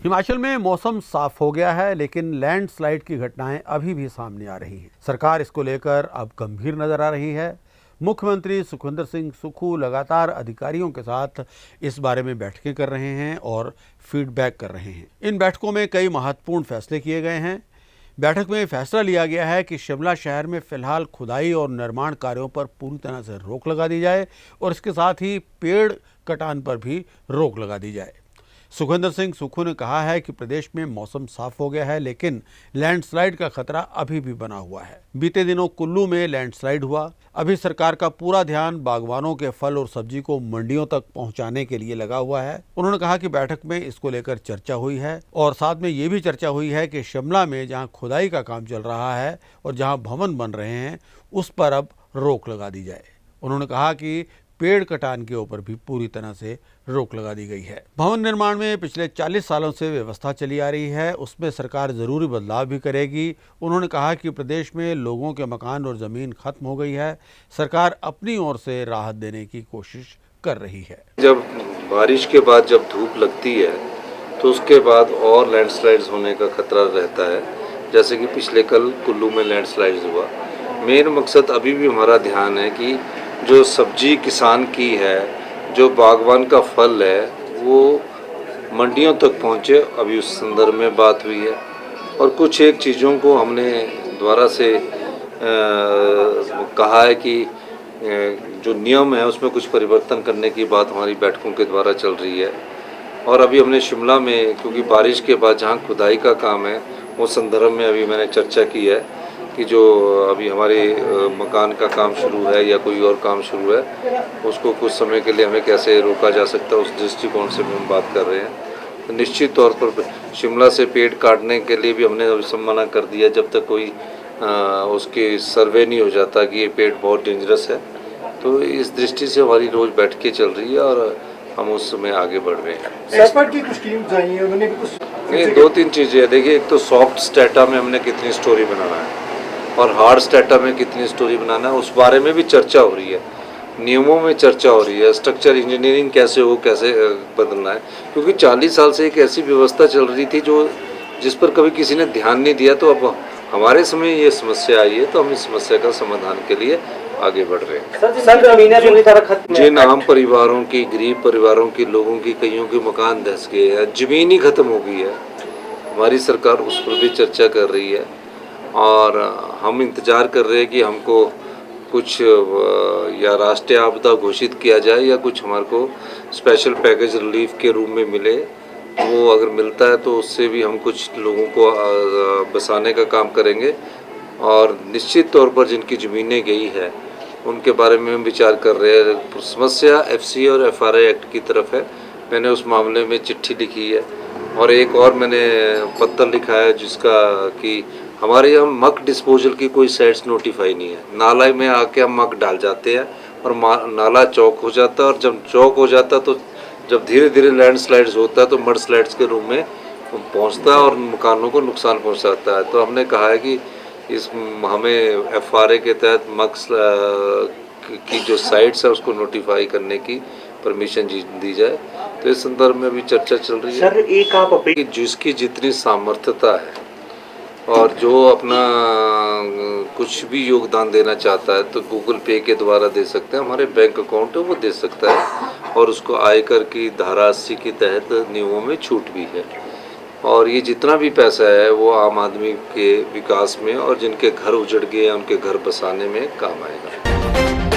हिमाचल में मौसम साफ हो गया है, लेकिन लैंडस्लाइड की घटनाएं अभी भी सामने आ रही हैं। सरकार इसको लेकर अब गंभीर नजर आ रही है। मुख्यमंत्री सुखविंदर सिंह सुक्खू लगातार अधिकारियों के साथ इस बारे में बैठकें कर रहे हैं और फीडबैक कर रहे हैं। इन बैठकों में कई महत्वपूर्ण फैसले किए गए हैं। बैठक में फैसला लिया गया है कि शिमला शहर में फिलहाल खुदाई और निर्माण कार्यों पर पूरी तरह से रोक लगा दी जाए और इसके साथ ही पेड़ कटान पर भी रोक लगा दी जाए। सुखविंदर सिंह सुक्खू ने कहा है कि प्रदेश में मौसम साफ हो गया है, लेकिन लैंडस्लाइड का खतरा अभी भी बना हुआ है। बीते दिनों कुल्लू में लैंडस्लाइड हुआ। अभी सरकार का पूरा ध्यान बागवानों के फल और सब्जी को मंडियों तक पहुंचाने के लिए लगा हुआ है। उन्होंने कहा कि बैठक में इसको लेकर चर्चा हुई है और साथ में ये भी चर्चा हुई है कि शिमला में जहाँ खुदाई का काम चल रहा है और जहाँ भवन बन रहे हैं उस पर अब रोक लगा दी जाए। उन्होंने कहा कि पेड़ कटान के ऊपर भी पूरी तरह से रोक लगा दी गई है। भवन निर्माण में पिछले 40 सालों से व्यवस्था चली आ रही है, उसमें सरकार जरूरी बदलाव भी करेगी। उन्होंने कहा कि प्रदेश में लोगों के मकान और जमीन खत्म हो गई है, सरकार अपनी ओर से राहत देने की कोशिश कर रही है। जब बारिश के बाद जब धूप लगती है तो उसके बाद और लैंडस्लाइड्स होने का खतरा रहता है, जैसे कि पिछले कल कुल्लू में लैंडस्लाइड्स हुआ। मेन मकसद अभी भी हमारा ध्यान है कि जो सब्जी किसान की है, जो बागवान का फल है, वो मंडियों तक पहुँचे। अभी उस संदर्भ में बात हुई है और कुछ एक चीज़ों को हमने दोबारा से कहा है कि जो नियम है उसमें कुछ परिवर्तन करने की बात हमारी बैठकों के द्वारा चल रही है। और अभी हमने शिमला में, क्योंकि बारिश के बाद जहाँ खुदाई का काम है उस संदर्भ में अभी मैंने चर्चा की है कि जो अभी हमारे मकान का काम शुरू है या कोई और काम शुरू है उसको कुछ समय के लिए हमें कैसे रोका जा सकता है, उस दृष्टिकोण से भी हम बात कर रहे हैं। तो निश्चित तौर पर शिमला से पेड़ काटने के लिए भी हमने अभी मना कर दिया जब तक कोई उसके सर्वे नहीं हो जाता कि ये पेड़ बहुत डेंजरस है। तो इस दृष्टि से हमारी रोज़ बैठकें चल रही है और हम उस समय आगे बढ़ रहे हैं। एक्सपर्ट की कुछ टीम्स आई हैं, उन्होंने भी कुछ नहीं, 2-3 चीज़ें हैं। देखिए, एक तो सॉफ्ट स्टेटा में हमने कितनी स्टोरी बनाना है और हार्ड स्टेटा में कितनी स्टोरी बनाना है, उस बारे में भी चर्चा हो रही है। नियमों में चर्चा हो रही है, स्ट्रक्चर इंजीनियरिंग कैसे हो, कैसे बदलना है, क्योंकि 40 साल से एक ऐसी व्यवस्था चल रही थी जिस पर कभी किसी ने ध्यान नहीं दिया। तो अब हमारे समय ये समस्या आई है, तो हम इस समस्या का समाधान के लिए आगे बढ़ रहे हैं। जिन आम परिवारों की, गरीब परिवारों की, लोगों की, कईयों के मकान धंस गए हैं, जमीन ही खत्म हो गई है, हमारी सरकार उस पर भी चर्चा कर रही है और हम इंतज़ार कर रहे हैं कि हमको कुछ या राष्ट्रीय आपदा घोषित किया जाए या कुछ हमारे को स्पेशल पैकेज रिलीफ के रूप में मिले। वो अगर मिलता है तो उससे भी हम कुछ लोगों को बसाने का काम करेंगे और निश्चित तौर पर जिनकी ज़मीनें गई है उनके बारे में हम विचार कर रहे हैं। समस्या एफसी और एफआरआई एक्ट की तरफ है। मैंने उस मामले में चिट्ठी लिखी है और एक और मैंने पत्र लिखा है जिसका कि हमारे यहाँ मक डिस्पोजल की कोई साइट्स नोटिफाई नहीं है। नाला में आके हम मक डाल जाते हैं और नाला चौक हो जाता है और जब चौक हो जाता है तो जब धीरे धीरे लैंडस्लाइड्स होता है तो मड स्लाइड्स के रूप में पहुँचता है और मकानों को नुकसान पहुँचाता है। तो हमने कहा है कि हमें एफआरए के तहत मक्स की जो साइट्स है उसको नोटिफाई करने की परमिशन दी जाए। तो इस संदर्भ में अभी चर्चा चल रही है। सर, एक आप कि जिसकी जितनी सामर्थ्यता है और जो अपना कुछ भी योगदान देना चाहता है तो गूगल पे के द्वारा दे सकते हैं, हमारे बैंक अकाउंट है वो दे सकता है और उसको आयकर की धारा 80 के तहत नियमों में छूट भी है। और ये जितना भी पैसा है वो आम आदमी के विकास में और जिनके घर उजड़ गए हैं उनके घर बसाने में काम आएगा।